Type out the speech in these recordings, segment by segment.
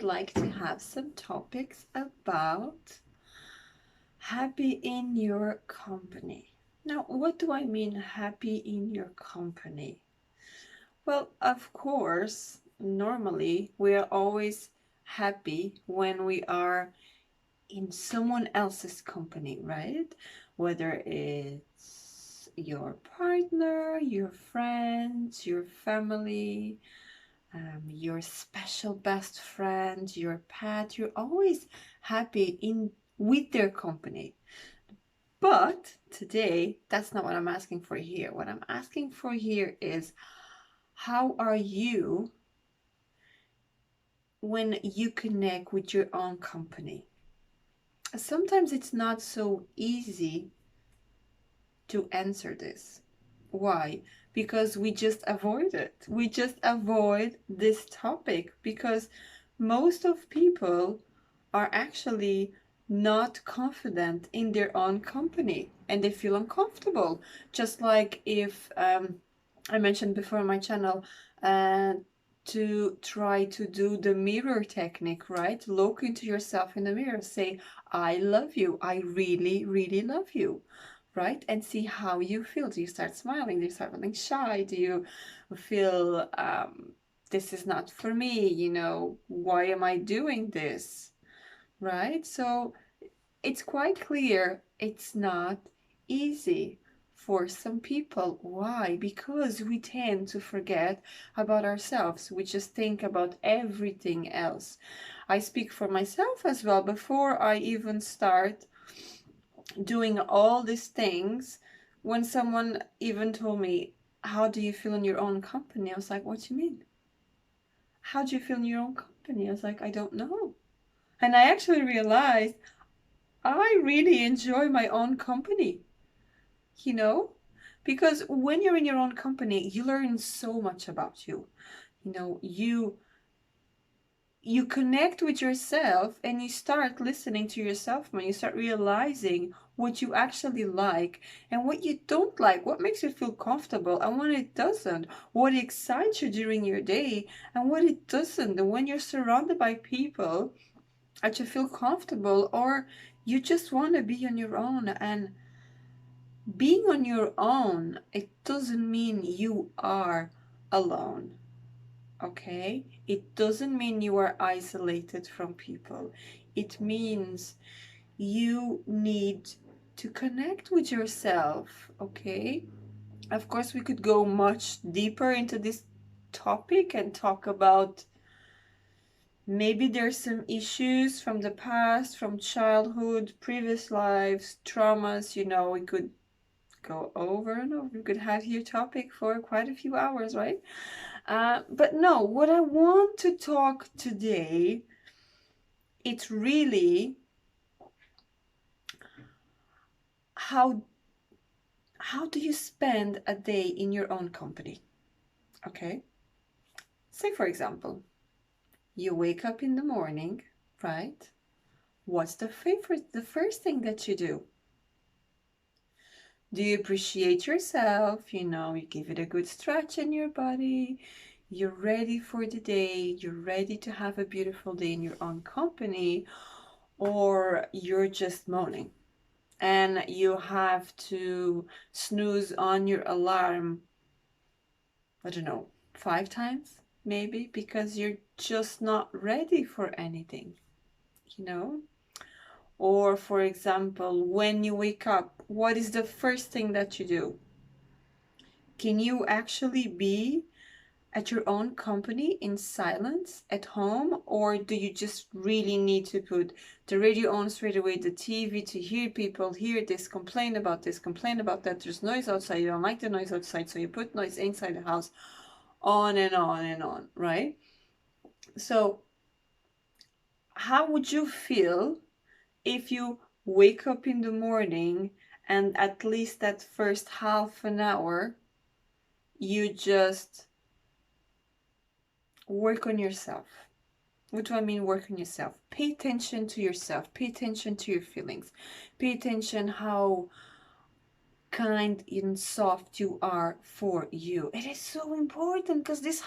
like to have some topics about happy in your company. Now, what do I mean happy in your company? Well, of course, normally we are always happy when we are in someone else's company, right? Whether it's your partner, your friends, your family, your special best friend, your pet, you're always happy in with their company. But today, that's not what I'm asking for here. What I'm asking for here is how are you when you connect with your own company? Sometimes it's not so easy to answer this. Why? Because we just avoid it. We just avoid this topic because most of people are actually not confident in their own company and they feel uncomfortable. Just like if I mentioned before on my channel, to try to do the mirror technique, right? Look into yourself in the mirror, say, I love you. I really, really love you, right? And see how you feel. Do you start smiling? Do you start feeling shy? Do you feel, this is not for me, why am I doing this, right? So it's quite clear it's not easy for some people. Why? Because we tend to forget about ourselves. We just think about everything else. I speak for myself as well. Before I even start doing all these things, when someone even told me, how do you feel in your own company? I was like, what do you mean? How do you feel in your own company? I was like, I don't know. And I actually realized I really enjoy my own company, you know? Because when you're in your own company, you learn so much about you. You connect with yourself and you start listening to yourself more. You start realizing what you actually like and what you don't like, what makes you feel comfortable and what it doesn't, what excites you during your day and what it doesn't. And when you're surrounded by people that you feel comfortable or you just want to be on your own. And being on your own, it doesn't mean you are alone. Okay? It doesn't mean you are isolated from people. It means you need to connect with yourself. Okay? Of course, we could go much deeper into this topic and talk about maybe there's some issues from the past, from childhood, previous lives, traumas. We could go over and over. We could have your topic for quite a few hours, right? But no, what I want to talk today, it's really how do you spend a day in your own company? Okay. Say for example, you wake up in the morning, right? What's the first thing that you do? Do you appreciate yourself? You give it a good stretch in your body. You're ready for the day. You're ready to have a beautiful day in your own company. Or you're just moaning and you have to snooze on your alarm, I don't know, 5 times maybe, because you're just not ready for anything, you know? Or for example, when you wake up, what is the first thing that you do? Can you actually be at your own company in silence at home, or do you just really need to put the radio on straight away, the TV, to hear people hear this, complain about this, complain about that, there's noise outside, you don't like the noise outside, so you put noise inside the house, on and on and on, right? So how would you feel if you wake up in the morning and at least that first half an hour you just work on yourself? What do I mean work on yourself? Pay attention to yourself. Pay attention to your feelings. Pay attention how kind and soft you are for you. It is so important because this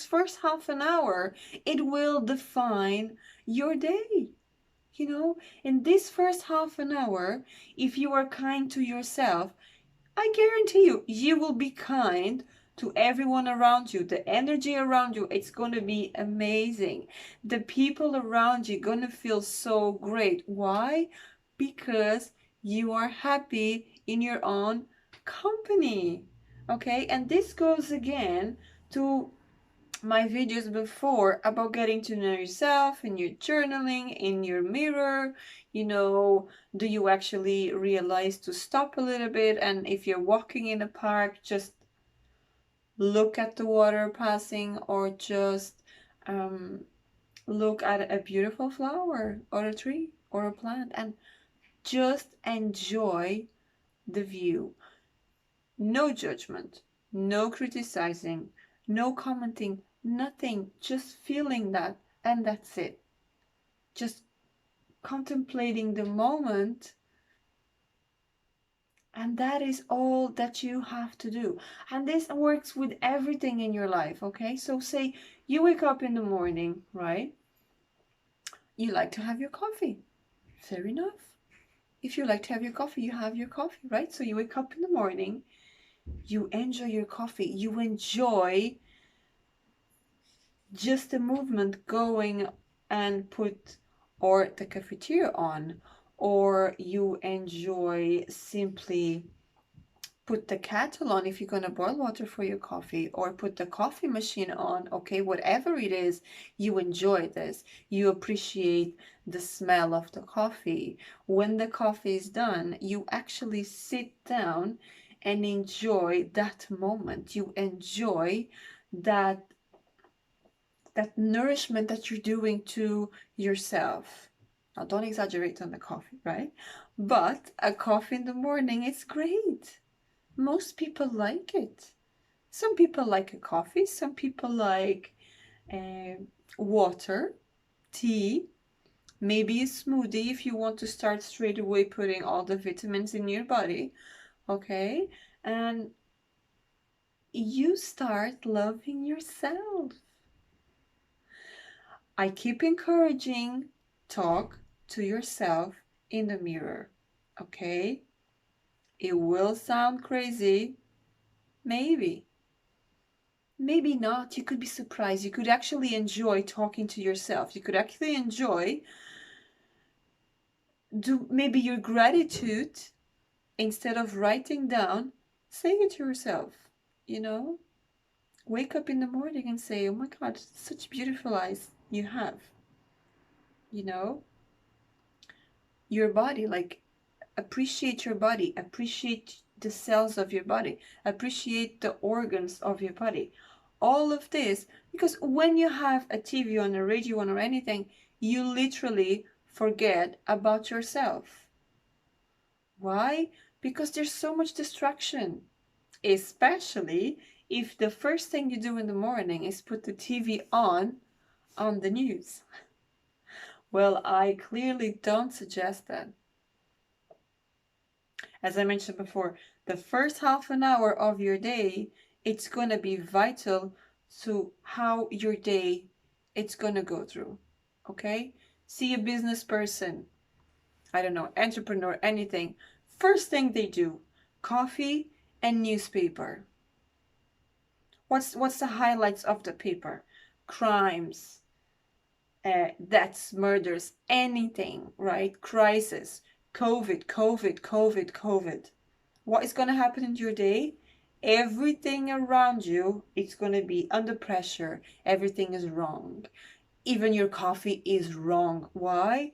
first half an hour, it will define your day. You know, in this first half an hour, if you are kind to yourself, I guarantee you, you will be kind to everyone around you. The energy around you, it's going to be amazing. The people around you going to feel so great. Why? Because you are happy in your own company. Okay? And this goes again to my videos before about getting to know yourself in your journaling, in your mirror. You know, do you actually realize to stop a little bit? And if you're walking in a park, just look at the water passing, or just look at a beautiful flower or a tree or a plant and just enjoy the view. No judgment, no criticizing, no commenting, nothing, just feeling that, and that's it. Just contemplating the moment, and that is all that you have to do. And this works with everything in your life, okay? So say you wake up in the morning, right? You like to have your coffee. Fair enough. If you like to have your coffee, you have your coffee, right? So you wake up in the morning, you enjoy your coffee, you enjoy just the movement going and put or the cafeteria on, or you enjoy simply put the kettle on if you're going to boil water for your coffee, or put the coffee machine on. Okay, whatever it is, you enjoy this. You appreciate the smell of the coffee. When the coffee is done, you actually sit down and enjoy that moment. You enjoy that nourishment that you're doing to yourself. Now, don't exaggerate on the coffee, right? But a coffee in the morning, it's great. Most people like it. Some people like a coffee, some people like water, tea, maybe a smoothie if you want to start straight away putting all the vitamins in your body, okay? And you start loving yourself. I keep encouraging, talk to yourself in the mirror, okay? It will sound crazy, maybe. Maybe not. You could be surprised. You could actually enjoy talking to yourself. You could actually enjoy do maybe your gratitude, instead of writing down, say it to yourself. You know, wake up in the morning and say, "Oh my God, such beautiful eyes you have." You know, your body, like, appreciate your body, appreciate the cells of your body, appreciate the organs of your body. All of this, because when you have a TV on, a radio on, or anything, you literally forget about yourself. Why? Because there's so much distraction, especially if the first thing you do in the morning is put the TV on the news. Well, I clearly don't suggest that. As I mentioned before, the first half an hour of your day, it's going to be vital to how your day it's going to go through. Okay? See a business person, I don't know, entrepreneur, anything. First thing they do, coffee and newspaper. What's the highlights of the paper? Crimes, deaths, murders, anything, right? Crisis, COVID, COVID, COVID, COVID. What is going to happen in your day? Everything around you, it's going to be under pressure. Everything is wrong. Even your coffee is wrong. Why?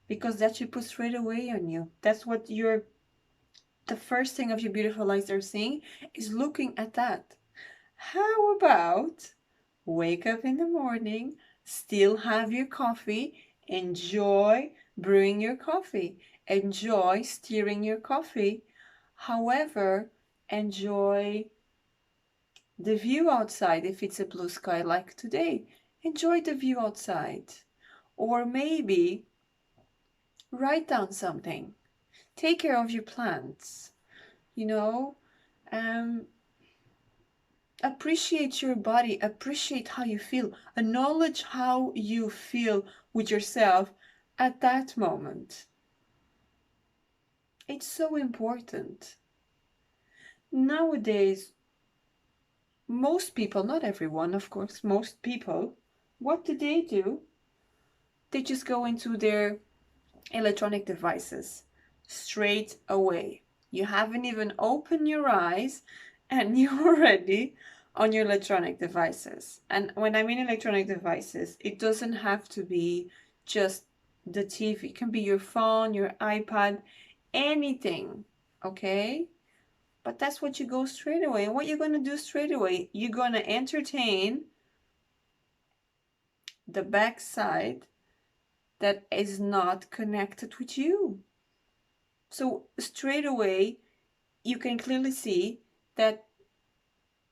Because that you put straight away on you. That's what the first thing of your beautiful eyes are seeing, is looking at that. How about wake up in the morning, still have your coffee, enjoy brewing your coffee, enjoy stirring your coffee. However, enjoy the view outside. If it's a blue sky like today, enjoy the view outside. Or maybe write down something. Take care of your plants. you know. Appreciate your body, appreciate how you feel, acknowledge how you feel with yourself at that moment. It's so important. Nowadays, most people, not everyone, of course, most people, what do? They just go into their electronic devices straight away. You haven't even opened your eyes and you're already on your electronic devices. And when I mean electronic devices, it doesn't have to be just the TV. It can be your phone, your iPad, anything, okay? But that's what you go straight away. And what you're going to do straight away, you're going to entertain the backside that is not connected with you. So straight away, you can clearly see that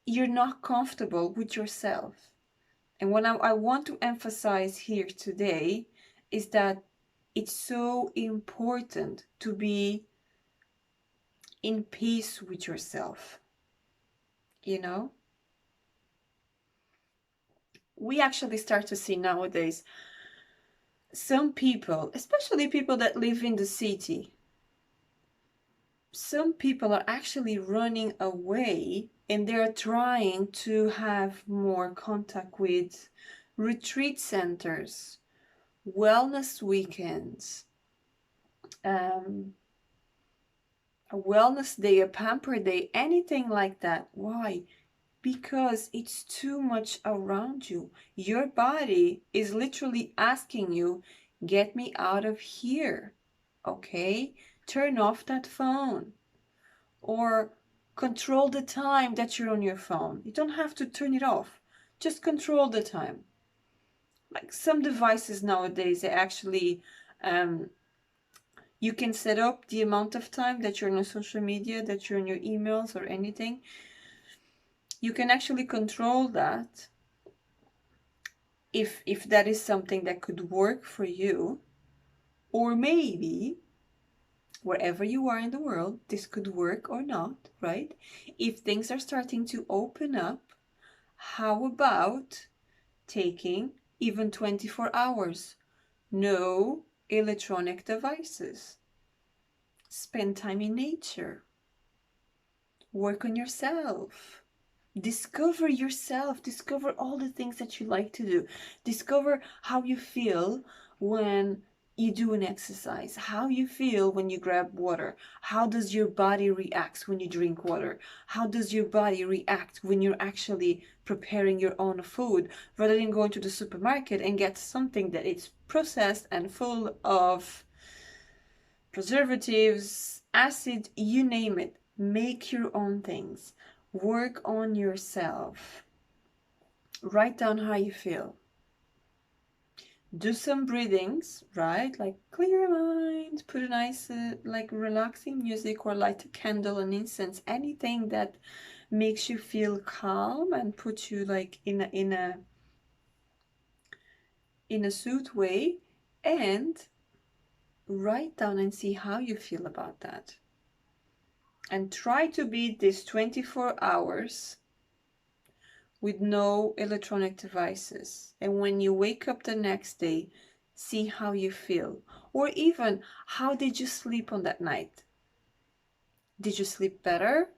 you're not comfortable with yourself. And what I want to emphasize here today is that it's so important to be in peace with yourself. You know, we actually start to see nowadays some people, especially people that live in the city, some people are actually running away and they're trying to have more contact with retreat centers, wellness weekends, a wellness day, a pamper day, anything like that. Why? Because it's too much around you. Your body is literally asking you, get me out of here, okay? Turn off that phone. Or control the time that you're on your phone. You don't have to turn it off. Just control the time. Like some devices nowadays, they actually, you can set up the amount of time that you're on social media, that you're on your emails or anything. You can actually control that if that is something that could work for you. Or maybe wherever you are in the world, this could work or not, right? If things are starting to open up, how about taking even 24 hours? No electronic devices. Spend time in nature. Work on yourself. Discover yourself. Discover all the things that you like to do. Discover how you feel when you do an exercise, how you feel when you grab water. How does your body react when you drink water? How does your body react when you're actually preparing your own food rather than going to the supermarket and get something that is processed and full of preservatives, acid, you name it. Make your own things. Work on yourself. Write down how you feel. Do some breathings, right? Like clear your mind, put a nice, like relaxing music or light a candle, an incense, anything that makes you feel calm and puts you like in a soothe way, and write down and see how you feel about that. And try to beat this 24 hours with no electronic devices. And when you wake up the next day, see how you feel. Or even, how did you sleep on that night? Did you sleep better?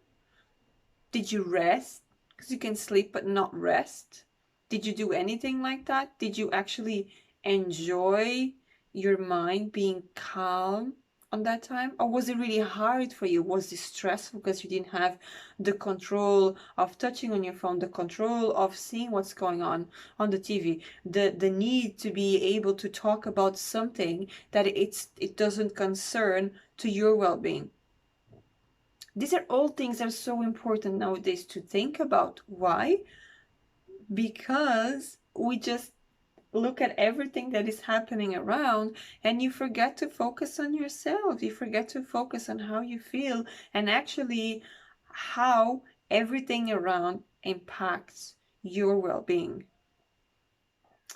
Did you rest? Because you can sleep but not rest. Did you do anything like that? Did you actually enjoy your mind being calm on that time? Or was it really hard for you? Was it stressful because you didn't have the control of touching on your phone, the control of seeing what's going on the TV, the need to be able to talk about something that it doesn't concern to your well-being? These are all things that are so important nowadays to think about. Why? Because we just look at everything that is happening around and you forget to focus on yourself. You forget to focus on how you feel and actually how everything around impacts your well-being.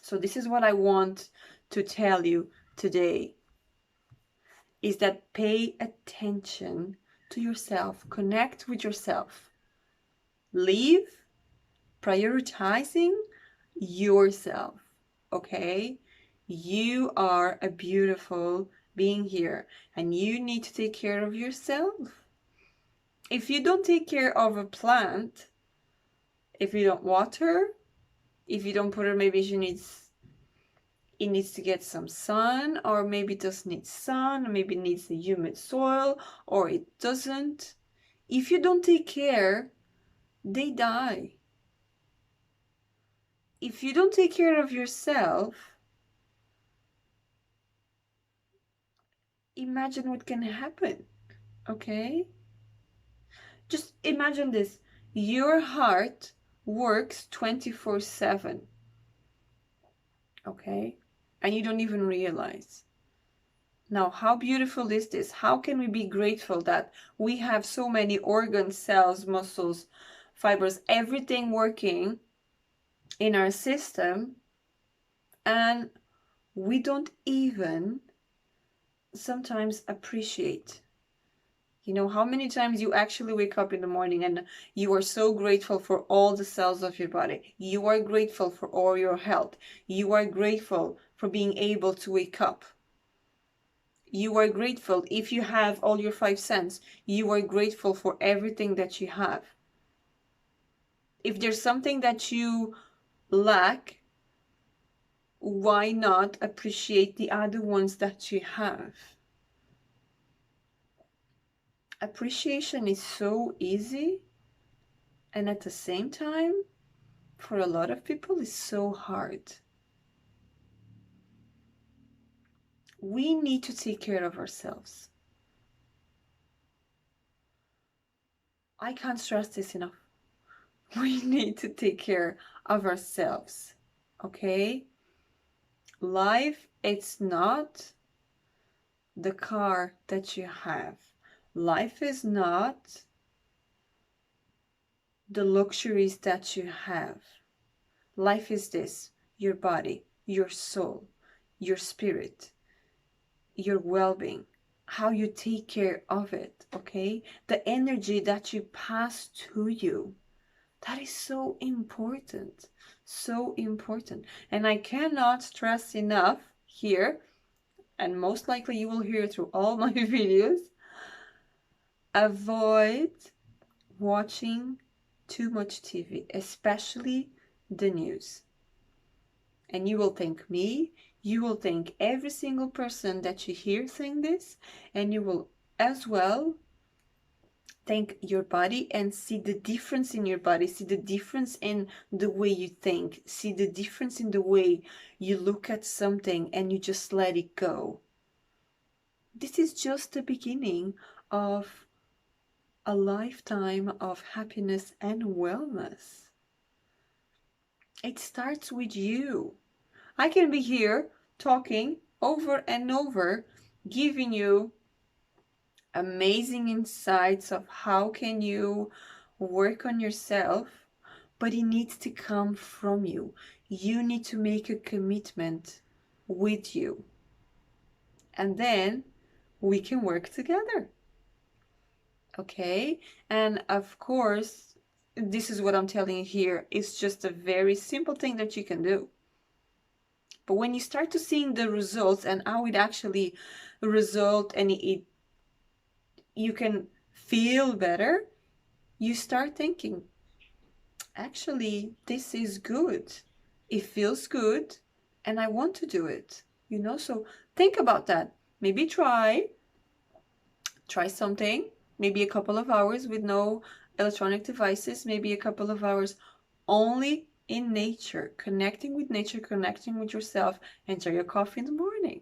So this is what I want to tell you today, is that pay attention to yourself. Connect with yourself. Live prioritizing yourself, okay? You are a beautiful being here, and you need to take care of yourself. If you don't take care of a plant, if you don't water, if you don't put her, maybe it needs to get some sun, or maybe it doesn't need sun, or maybe it needs the humid soil, or it doesn't. If you don't take care, they die. If you don't take care of yourself, imagine what can happen, okay? Just imagine this. Your heart works 24/7, okay? And you don't even realize. Now, how beautiful is this? How can we be grateful that we have so many organs, cells, muscles, fibers, everything working in our system, and we don't even sometimes appreciate. You know, how many times you actually wake up in the morning and you are so grateful for all the cells of your body. You are grateful for all your health. You are grateful for being able to wake up. You are grateful if you have all your 5 senses. You are grateful for everything that you have. If there's something that you lack, why not appreciate the other ones that you have? Appreciation is so easy, and at the same time, for a lot of people, it's so hard. We need to take care of ourselves. I can't stress this enough. We need to take care of ourselves, okay? Life, it's not the car that you have. Life is not the luxuries that you have. Life is this: your body, your soul, your spirit, your well-being, how you take care of it, okay? The energy that you pass to you. That is so important. So important. And I cannot stress enough here, and most likely you will hear through all my videos, avoid watching too much TV, especially the news. And you will thank me, you will thank every single person that you hear saying this, and you will as well thank your body and see the difference in your body, see the difference in the way you think, see the difference in the way you look at something and you just let it go. This is just the beginning of a lifetime of happiness and wellness. It starts with you. I can be here talking over and over, giving you amazing insights of how can you work on yourself, but it needs to come from you. You need to make a commitment with you, and then we can work together, okay? And of course, this is what I'm telling you here. It's just a very simple thing that you can do. But when you start to seeing the results and how it actually result, and you can feel better, you start thinking, actually, this is good. It feels good, and I want to do it. You know, so think about that. Maybe try something, maybe a couple of hours with no electronic devices, maybe a couple of hours only in nature, connecting with nature, connecting with yourself. Enjoy your coffee in the morning.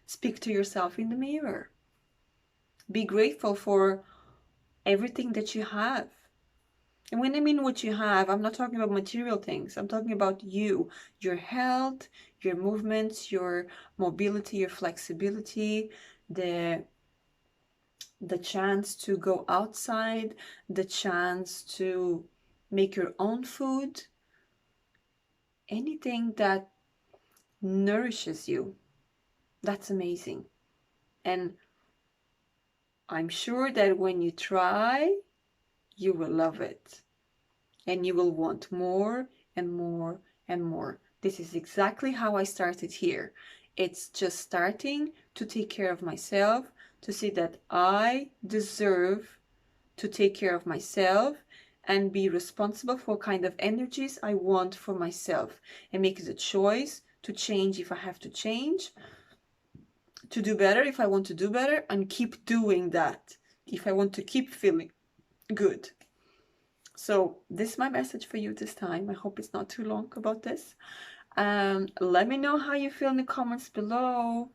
Speak to yourself in the mirror. Be grateful for everything that you have. And when I mean what you have, I'm not talking about material things. I'm talking about you, your health, your movements, your mobility, your flexibility, the chance to go outside, the chance to make your own food, anything that nourishes you. That's amazing. And I'm sure that when you try, you will love it. And you will want more and more and more. This is exactly how I started here. It's just starting to take care of myself, to see that I deserve to take care of myself and be responsible for kind of energies I want for myself, and make the choice to change if I have to change, to do better if I want to do better, and keep doing that if I want to keep feeling good. So this is my message for you this time. I hope it's not too long about this. Let me know how you feel in the comments below.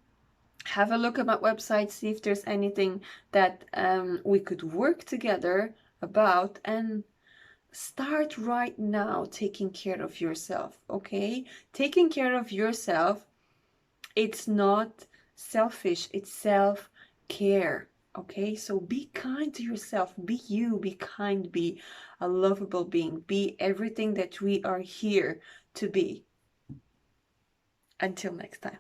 Have a look at my website, see if there's anything that we could work together about, and start right now taking care of yourself, okay? Taking care of yourself, it's not selfish, it's self-care, okay? So be kind to yourself, be you, be kind, be a lovable being, be everything that we are here to be. Until next time.